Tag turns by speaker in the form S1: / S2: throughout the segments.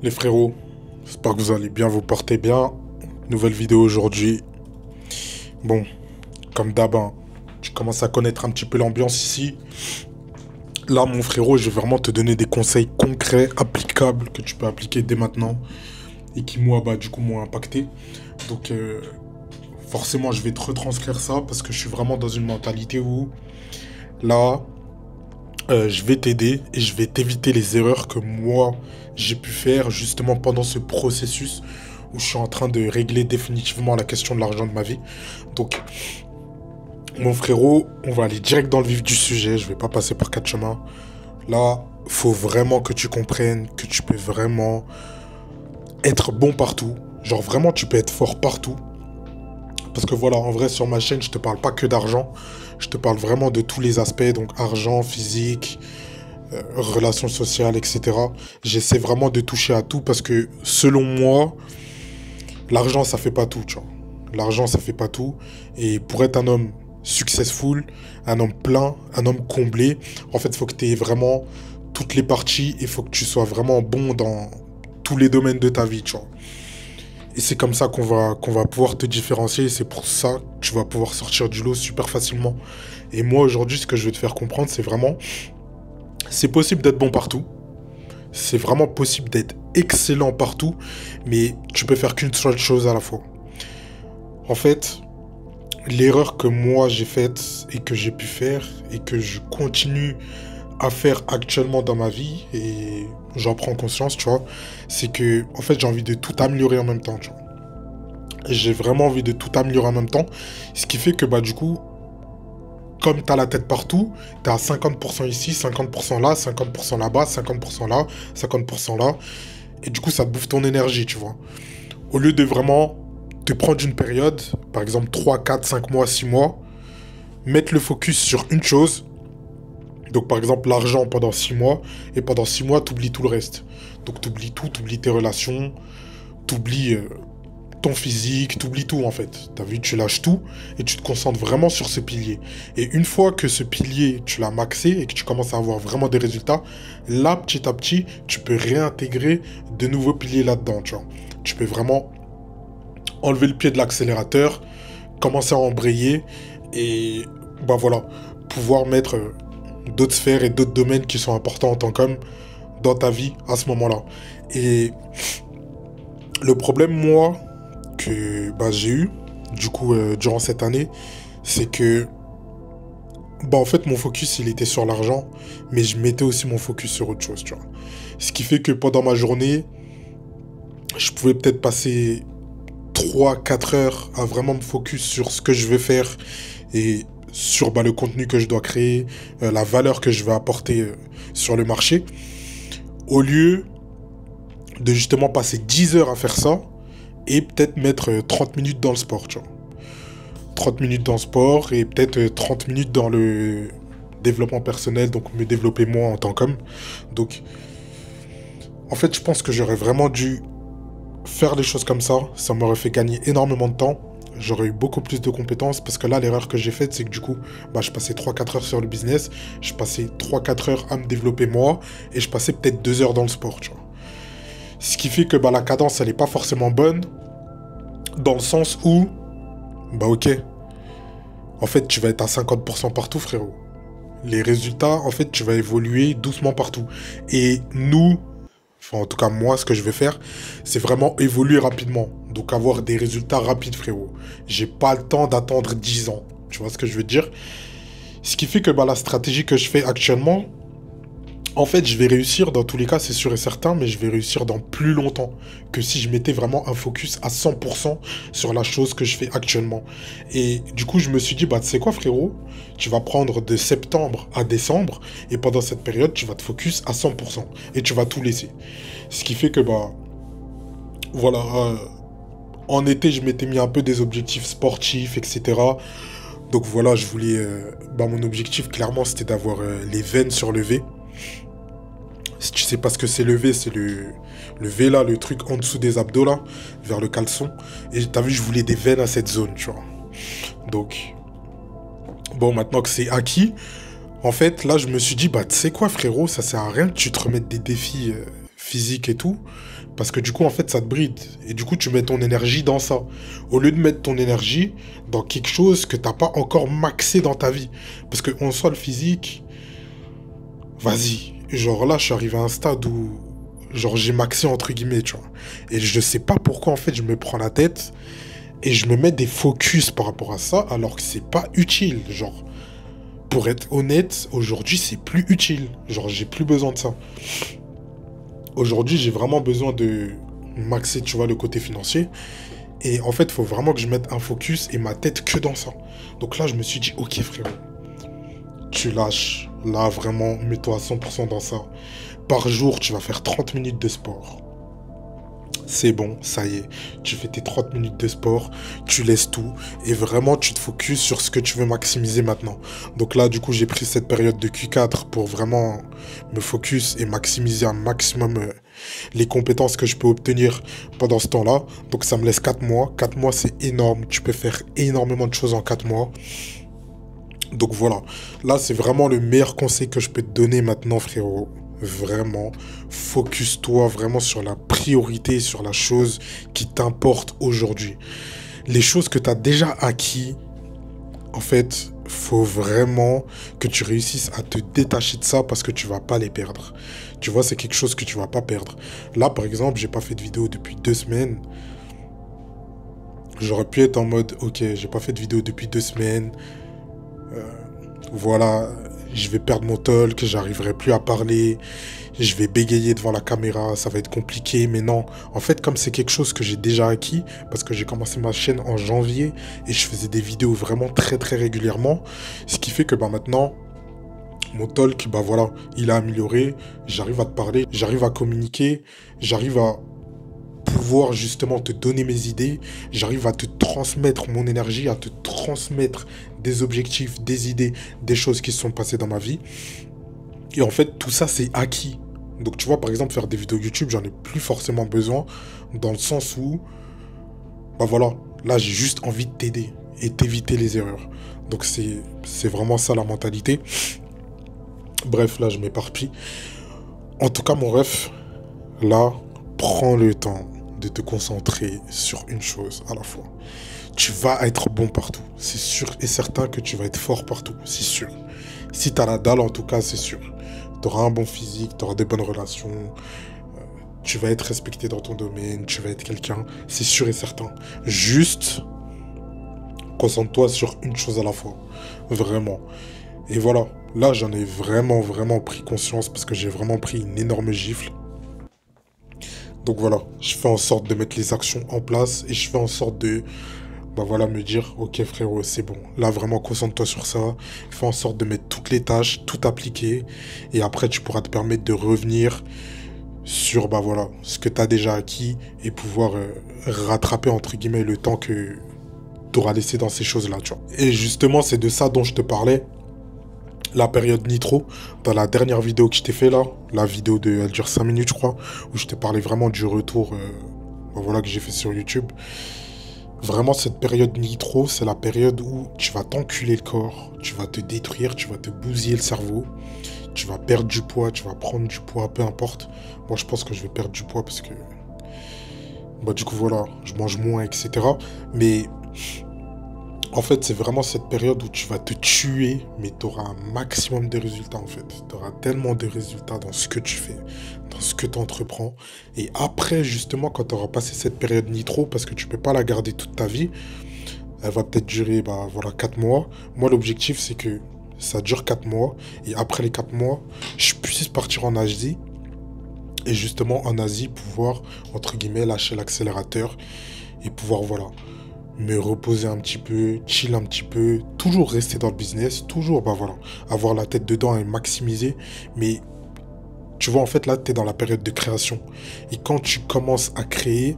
S1: Les frérots, j'espère que vous allez bien, vous portez bien. Nouvelle vidéo aujourd'hui. Bon, comme d'hab, hein, tu commences à connaître un petit peu l'ambiance ici. Là, mon frérot, je vais vraiment te donner des conseils concrets, applicables, que tu peux appliquer dès maintenant. Et qui, moi, du coup, m'ont impacté. Donc, forcément, je vais te retranscrire ça parce que je suis vraiment dans une mentalité où, là, je vais t'aider et je vais t'éviter les erreurs que moi j'ai pu faire justement pendant ce processus où je suis en train de régler définitivement la question de l'argent de ma vie. Donc, mon frérot, on va aller direct dans le vif du sujet, je vais pas passer par quatre chemins. Là, faut vraiment que tu comprennes que tu peux vraiment être bon partout. Genre vraiment, tu peux être fort partout. Parce que voilà, en vrai, sur ma chaîne, je te parle pas que d'argent. Je te parle vraiment de tous les aspects, donc argent, physique, relations sociales, etc. J'essaie vraiment de toucher à tout parce que, selon moi, l'argent, ça fait pas tout, tu vois. L'argent, ça fait pas tout. Et pour être un homme successful, un homme plein, un homme comblé, en fait, il faut que tu aies vraiment toutes les parties et il faut que tu sois vraiment bon dans tous les domaines de ta vie, tu vois. Et c'est comme ça qu'on va pouvoir te différencier. Et c'est pour ça que tu vas pouvoir sortir du lot super facilement. Et moi, aujourd'hui, ce que je veux te faire comprendre, c'est vraiment... C'est possible d'être bon partout. C'est vraiment possible d'être excellent partout. Mais tu peux faire qu'une seule chose à la fois. En fait, l'erreur que moi j'ai faite et que j'ai pu faire et que je continue à faire actuellement dans ma vie, et j'en prends conscience, tu vois, c'est que, en fait, j'ai envie de tout améliorer en même temps, tu vois. Et j'ai vraiment envie de tout améliorer en même temps, ce qui fait que, du coup, comme t'as la tête partout, t'es à 50% ici, 50% là, 50% là-bas, 50% là, 50% là, et du coup, ça te bouffe ton énergie, tu vois. Au lieu de vraiment te prendre une période, par exemple 3, 4, 5 mois, 6 mois, mettre le focus sur une chose. Donc par exemple l'argent pendant 6 mois, et pendant 6 mois, t'oublies tout le reste. Donc t'oublies tout, t'oublies tes relations, t'oublies ton physique, t'oublies tout en fait. T'as vu, tu lâches tout, et tu te concentres vraiment sur ce pilier. Et une fois que ce pilier, tu l'as maxé, et que tu commences à avoir vraiment des résultats, là, petit à petit, tu peux réintégrer de nouveaux piliers là-dedans, tu vois. Tu peux vraiment enlever le pied de l'accélérateur, commencer à embrayer, et voilà, pouvoir mettre... d'autres sphères et d'autres domaines qui sont importants en tant qu'homme dans ta vie à ce moment-là. Et le problème, moi, que j'ai eu, du coup, durant cette année, c'est que, en fait, mon focus, il était sur l'argent, mais je mettais aussi mon focus sur autre chose, tu vois. Ce qui fait que pendant ma journée, je pouvais peut-être passer 3, 4 heures à vraiment me focus sur ce que je veux faire et sur le contenu que je dois créer, la valeur que je vais apporter sur le marché, au lieu de justement passer 10 heures à faire ça et peut-être mettre 30 minutes dans le sport, tu vois. 30 minutes dans le sport et peut-être 30 minutes dans le développement personnel, donc me développer moi en tant qu'homme. Donc, en fait, je pense que j'aurais vraiment dû faire les choses comme ça m'aurait fait gagner énormément de temps. J'aurais eu beaucoup plus de compétences parce que là, l'erreur que j'ai faite, c'est que du coup, je passais 3, 4 heures sur le business, je passais 3, 4 heures à me développer moi, et je passais peut-être 2 heures dans le sport, tu vois. Ce qui fait que la cadence, elle n'est pas forcément bonne, dans le sens où, ok, en fait, tu vas être à 50% partout, frérot. Les résultats, en fait, tu vas évoluer doucement partout. Et nous, enfin, en tout cas, moi, ce que je vais faire, c'est vraiment évoluer rapidement. Donc, avoir des résultats rapides, frérot. J'ai pas le temps d'attendre 10 ans. Tu vois ce que je veux dire? Ce qui fait que la stratégie que je fais actuellement, en fait, je vais réussir dans tous les cas, c'est sûr et certain, mais je vais réussir dans plus longtemps que si je mettais vraiment un focus à 100% sur la chose que je fais actuellement. Et du coup, je me suis dit, tu sais quoi, frérot? Tu vas prendre de septembre à décembre, et pendant cette période, tu vas te focus à 100%, et tu vas tout laisser. Ce qui fait que, voilà, en été, je m'étais mis un peu des objectifs sportifs, etc. Donc voilà, je voulais, mon objectif, clairement, c'était d'avoir les veines sur le V. Si tu sais pas ce que c'est le V, c'est le V là, le truc en dessous des abdos là, vers le caleçon. Et t'as vu, je voulais des veines à cette zone, tu vois. Donc, maintenant que c'est acquis, en fait, là, je me suis dit, tu sais quoi, frérot, ça sert à rien que tu te remettes des défis physique et tout, parce que du coup, en fait, ça te bride. Et du coup, tu mets ton énergie dans ça. Au lieu de mettre ton énergie dans quelque chose que t'as pas encore maxé dans ta vie. Parce que en soi, le physique, vas-y. Genre là, je suis arrivé à un stade où, genre, j'ai maxé entre guillemets, tu vois. Et je sais pas pourquoi, en fait, je me prends la tête et je me mets des focus par rapport à ça, alors que c'est pas utile. Genre, pour être honnête, aujourd'hui, c'est plus utile. Genre, j'ai plus besoin de ça. Aujourd'hui, j'ai vraiment besoin de maxer, tu vois, le côté financier. Et en fait, il faut vraiment que je mette un focus et ma tête que dans ça. Donc là, je me suis dit, ok frérot, tu lâches. Là, vraiment, mets-toi à 100% dans ça. Par jour, tu vas faire 30 minutes de sport. C'est bon, ça y est. Tu fais tes 30 minutes de sport, tu laisses tout. Et vraiment, tu te focuses sur ce que tu veux maximiser maintenant. Donc là, du coup, j'ai pris cette période de Q4 pour vraiment me focus et maximiser un maximum les compétences que je peux obtenir pendant ce temps-là. Donc ça me laisse 4 mois. 4 mois, c'est énorme. Tu peux faire énormément de choses en 4 mois. Donc voilà, là c'est vraiment le meilleur conseil que je peux te donner maintenant frérot. Vraiment, focus-toi vraiment sur la priorité, sur la chose qui t'importe aujourd'hui. Les choses que tu as déjà acquis, en fait, faut vraiment que tu réussisses à te détacher de ça parce que tu vas pas les perdre. Tu vois, c'est quelque chose que tu vas pas perdre. Là par exemple, j'ai pas fait de vidéo depuis 2 semaines. J'aurais pu être en mode, ok, j'ai pas fait de vidéo depuis 2 semaines. Voilà, je vais perdre mon talk, j'arriverai plus à parler, je vais bégayer devant la caméra, ça va être compliqué, mais non. En fait, comme c'est quelque chose que j'ai déjà acquis, parce que j'ai commencé ma chaîne en janvier et je faisais des vidéos vraiment très très régulièrement, ce qui fait que bah maintenant, mon talk, bah voilà, il a amélioré, j'arrive à te parler, j'arrive à communiquer, j'arrive à pouvoir justement te donner mes idées, j'arrive à te transmettre mon énergie, à te transmettre des objectifs, des idées, des choses qui se sont passées dans ma vie. Et en fait, tout ça, c'est acquis. Donc tu vois, par exemple, faire des vidéos YouTube, j'en ai plus forcément besoin, dans le sens où, bah voilà, là, j'ai juste envie de t'aider et t'éviter les erreurs. Donc c'est vraiment ça la mentalité. Bref, là, je m'éparpille. En tout cas, mon ref, là, prends le temps de te concentrer sur une chose à la fois. Tu vas être bon partout. C'est sûr et certain que tu vas être fort partout. C'est sûr. Si tu as la dalle, en tout cas, c'est sûr. Tu auras un bon physique, tu auras des bonnes relations. Tu vas être respecté dans ton domaine. Tu vas être quelqu'un. C'est sûr et certain. Juste, concentre-toi sur une chose à la fois. Vraiment. Et voilà. Là, j'en ai vraiment, vraiment pris conscience parce que j'ai vraiment pris une énorme gifle. Donc voilà, je fais en sorte de mettre les actions en place et je fais en sorte de, bah voilà, me dire, ok frérot, c'est bon. Là, vraiment, concentre-toi sur ça. Fais en sorte de mettre toutes les tâches, tout appliquer. Et après, tu pourras te permettre de revenir sur, bah voilà, ce que tu as déjà acquis et pouvoir rattraper, entre guillemets, le temps que tu auras laissé dans ces choses-là, tu vois. Et justement, c'est de ça dont je te parlais. La période Nitro, dans la dernière vidéo que je t'ai fait là, la vidéo elle dure 5 minutes je crois, où je t'ai parlé vraiment du retour voilà, que j'ai fait sur YouTube. Vraiment cette période Nitro, c'est la période où tu vas t'enculer le corps, tu vas te détruire, tu vas te bousiller le cerveau, tu vas perdre du poids, tu vas prendre du poids, peu importe. Moi je pense que je vais perdre du poids parce que, bah du coup voilà, je mange moins, etc. Mais en fait, c'est vraiment cette période où tu vas te tuer, mais tu auras un maximum de résultats en fait. Tu auras tellement de résultats dans ce que tu fais, dans ce que tu entreprends. Et après, justement, quand tu auras passé cette période Nitro, parce que tu peux pas la garder toute ta vie, elle va peut-être durer bah, voilà, 4 mois. Moi, l'objectif, c'est que ça dure 4 mois. Et après les 4 mois, je puisse partir en Asie. Et justement, en Asie, pouvoir, entre guillemets, lâcher l'accélérateur et pouvoir, voilà, me reposer un petit peu, chill un petit peu, toujours rester dans le business, toujours, bah voilà, avoir la tête dedans et maximiser. Mais tu vois, en fait, là, tu es dans la période de création. Et quand tu commences à créer,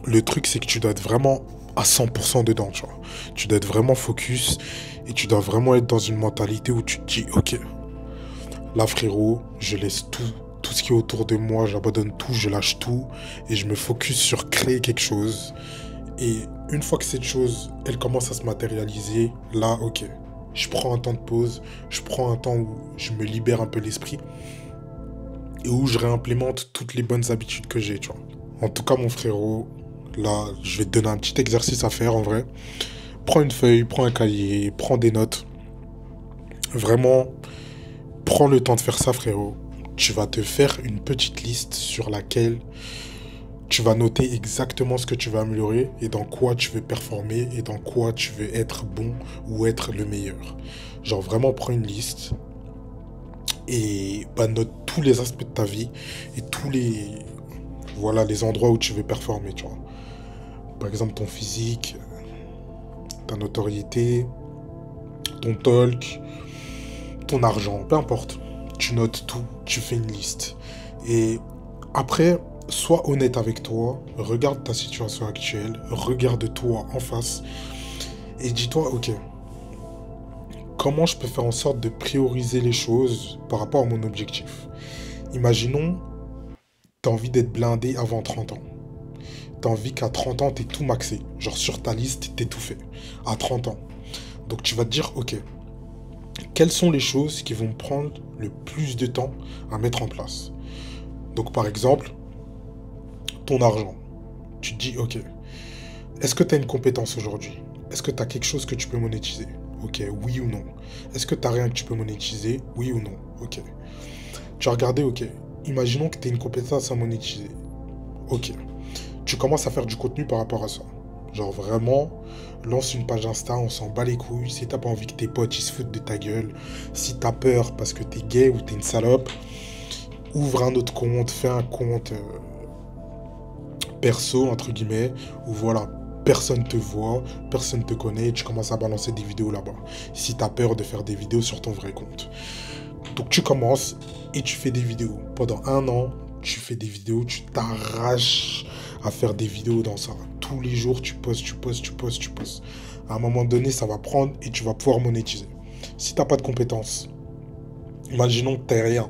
S1: le truc, c'est que tu dois être vraiment à 100% dedans, tu vois. Tu dois être vraiment focus et tu dois vraiment être dans une mentalité où tu te dis, ok, là, frérot, je laisse tout ce qui est autour de moi, j'abandonne tout, je lâche tout et je me focus sur créer quelque chose. Et une fois que cette chose, elle commence à se matérialiser, là, ok, je prends un temps de pause, je prends un temps où je me libère un peu l'esprit. et où je réimplémente toutes les bonnes habitudes que j'ai, tu vois. En tout cas, mon frérot, là, je vais te donner un petit exercice à faire en vrai. Prends une feuille, prends un cahier, prends des notes. Vraiment, prends le temps de faire ça, frérot. Tu vas te faire une petite liste sur laquelle tu vas noter exactement ce que tu vas améliorer et dans quoi tu veux performer et dans quoi tu veux être bon ou être le meilleur. Genre vraiment prends une liste et bah, note tous les aspects de ta vie et tous les voilà les endroits où tu veux performer, tu vois. Par exemple ton physique, ta notoriété, ton talk, ton argent, peu importe. Tu notes tout, tu fais une liste. Et après, sois honnête avec toi, regarde ta situation actuelle, regarde-toi en face et dis-toi, ok, comment je peux faire en sorte de prioriser les choses par rapport à mon objectif. Imaginons, tu as envie d'être blindé avant 30 ans. Tu as envie qu'à 30 ans, tu tout maxé. Genre sur ta liste, tu tout fait. À 30 ans. Donc tu vas te dire, ok, quelles sont les choses qui vont me prendre le plus de temps à mettre en place. Donc par exemple, ton argent. Tu te dis, ok, est-ce que tu as une compétence aujourd'hui? Est-ce que tu as quelque chose que tu peux monétiser? Ok, oui ou non? Est-ce que tu n'as rien que tu peux monétiser? Oui ou non? Ok. Tu as regardé, ok. Imaginons que tu as une compétence à monétiser. Ok. Tu commences à faire du contenu par rapport à ça. Genre vraiment, lance une page Insta, on s'en bat les couilles. Si t'as pas envie que tes potes ils se foutent de ta gueule, si t'as peur parce que t'es gay ou t'es une salope, ouvre un autre compte, fais un compte perso, entre guillemets, où voilà, personne te voit, personne te connaît, et tu commences à balancer des vidéos là-bas. Si t'as peur de faire des vidéos sur ton vrai compte. Donc tu commences et tu fais des vidéos. Pendant un an, tu fais des vidéos, tu t'arraches à faire des vidéos dans ça. Tous les jours, tu postes, tu postes, tu postes, tu postes. À un moment donné, ça va prendre et tu vas pouvoir monétiser. Si t'as pas de compétences, imaginons que t'as rien.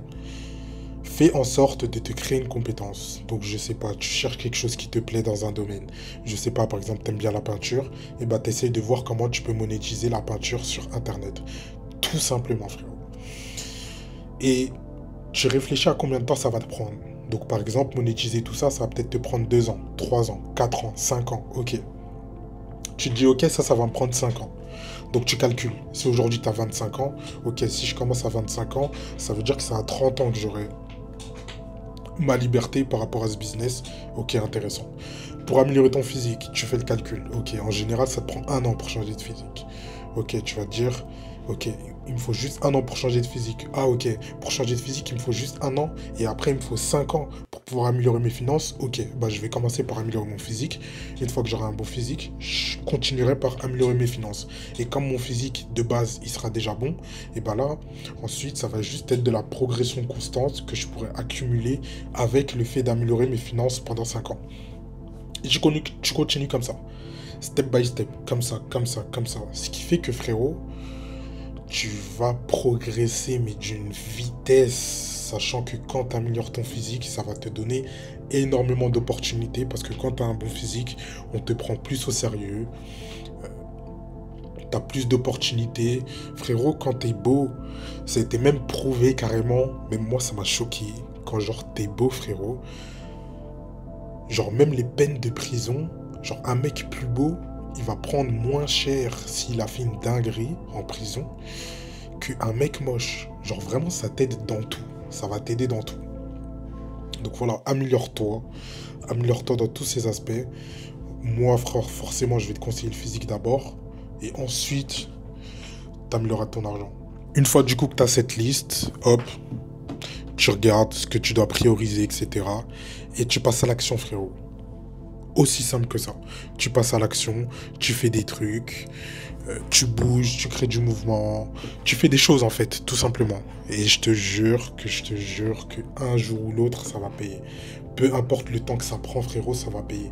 S1: Fais en sorte de te créer une compétence. Donc, je sais pas, tu cherches quelque chose qui te plaît dans un domaine. Je sais pas, par exemple, t'aimes bien la peinture. Et bah, t'essayes de voir comment tu peux monétiser la peinture sur Internet. Tout simplement, frérot. Et tu réfléchis à combien de temps ça va te prendre. Donc, par exemple, monétiser tout ça, ça va peut-être te prendre 2 ans, 3 ans, 4 ans, 5 ans. Ok. Tu te dis, ok, ça va me prendre 5 ans. Donc, tu calcules. Si aujourd'hui, tu as 25 ans, ok, si je commence à 25 ans, ça veut dire que c'est à 30 ans que j'aurai ma liberté par rapport à ce business. Ok, intéressant. Pour améliorer ton physique, tu fais le calcul. Ok, en général, ça te prend 1 an pour changer de physique. Ok, tu vas te dire, ok, il me faut juste 1 an pour changer de physique. Ah, ok, pour changer de physique, il me faut juste 1 an. Et après, il me faut 5 ans pour pouvoir améliorer mes finances. Ok, bah, je vais commencer par améliorer mon physique. Une fois que j'aurai un bon physique, je continuerai par améliorer mes finances. Et comme mon physique, de base, il sera déjà bon, et bah là, ensuite, ça va juste être de la progression constante que je pourrais accumuler avec le fait d'améliorer mes finances pendant 5 ans. Et tu continues comme ça. Step by step, comme ça, comme ça, comme ça. Ce qui fait que, frérot, tu vas progresser, mais d'une vitesse, sachant que quand tu améliores ton physique, ça va te donner énormément d'opportunités, parce que quand tu as un bon physique, on te prend plus au sérieux, tu as plus d'opportunités. Frérot, quand tu es beau, ça a été même prouvé carrément, même moi ça m'a choqué, quand genre t'es beau, frérot, genre même les peines de prison, genre un mec plus beau, il va prendre moins cher s'il a fait une dinguerie en prison qu'un mec moche. Genre vraiment, ça t'aide dans tout. Ça va t'aider dans tout. Donc voilà, améliore-toi. Améliore-toi dans tous ces aspects. Moi, frère, forcément, je vais te conseiller le physique d'abord. Et ensuite, t'amélioreras ton argent. Une fois du coup que tu as cette liste, hop, tu regardes ce que tu dois prioriser, etc. Et tu passes à l'action, frérot. Aussi simple que ça. Tu passes à l'action, tu fais des trucs, tu bouges, tu crées du mouvement, tu fais des choses en fait, tout simplement. Et je te jure que un jour ou l'autre, ça va payer. Peu importe le temps que ça prend, frérot, ça va payer.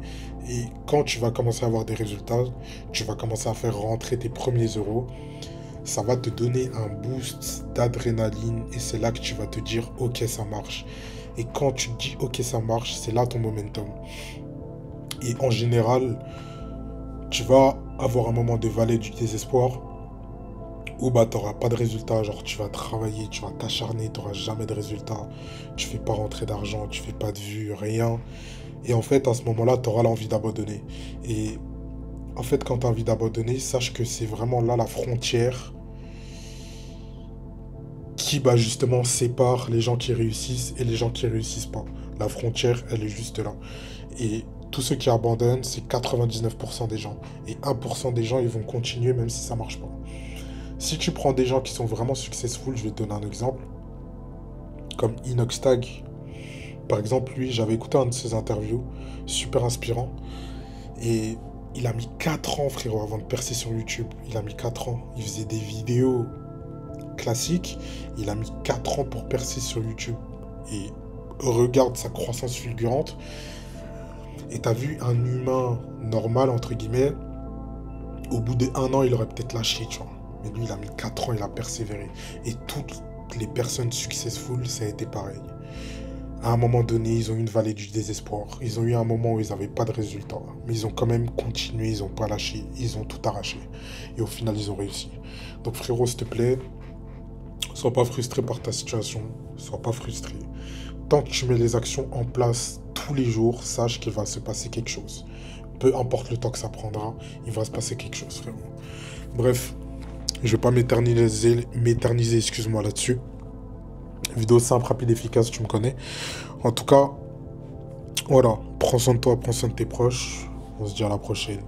S1: Et quand tu vas commencer à avoir des résultats, tu vas commencer à faire rentrer tes premiers euros, ça va te donner un boost d'adrénaline et c'est là que tu vas te dire, ok, ça marche. Et quand tu te dis, ok, ça marche, c'est là ton momentum. Et en général, tu vas avoir un moment de vallée du désespoir ou bah t'auras pas de résultat, genre tu vas travailler, tu vas t'acharner, t'auras jamais de résultat, tu fais pas rentrer d'argent, tu fais pas de vues, rien. Et en fait, à ce moment-là, t'auras l'envie d'abandonner. Et en fait, quand t'as envie d'abandonner, sache que c'est vraiment là la frontière qui, bah justement, sépare les gens qui réussissent et les gens qui réussissent pas. La frontière, elle est juste là. Et tous ceux qui abandonnent, c'est 99% des gens. Et 1% des gens, ils vont continuer même si ça marche pas. Si tu prends des gens qui sont vraiment successful, je vais te donner un exemple, comme Inoxtag. Par exemple, lui, j'avais écouté un de ses interviews, super inspirant, et il a mis 4 ans, frérot, avant de percer sur YouTube. Il a mis 4 ans. Il faisait des vidéos classiques, il a mis 4 ans pour percer sur YouTube. Et regarde sa croissance fulgurante. Et t'as vu un humain normal, entre guillemets, au bout d'1 an, il aurait peut-être lâché, tu vois. Mais lui, il a mis 4 ans, il a persévéré. Et toutes les personnes successful, ça a été pareil. À un moment donné, ils ont eu une vallée du désespoir. Ils ont eu un moment où ils n'avaient pas de résultats. Mais ils ont quand même continué, ils n'ont pas lâché, ils ont tout arraché. Et au final, ils ont réussi. Donc frérot, s'il te plaît, sois pas frustré par ta situation. Sois pas frustré. Tant que tu mets les actions en place tous les jours, sache qu'il va se passer quelque chose. Peu importe le temps que ça prendra, il va se passer quelque chose, frérot. Bref, je vais pas m'éterniser, excuse-moi, là-dessus. Vidéo simple, rapide, efficace, tu me connais. En tout cas, voilà, prends soin de toi, prends soin de tes proches. On se dit à la prochaine.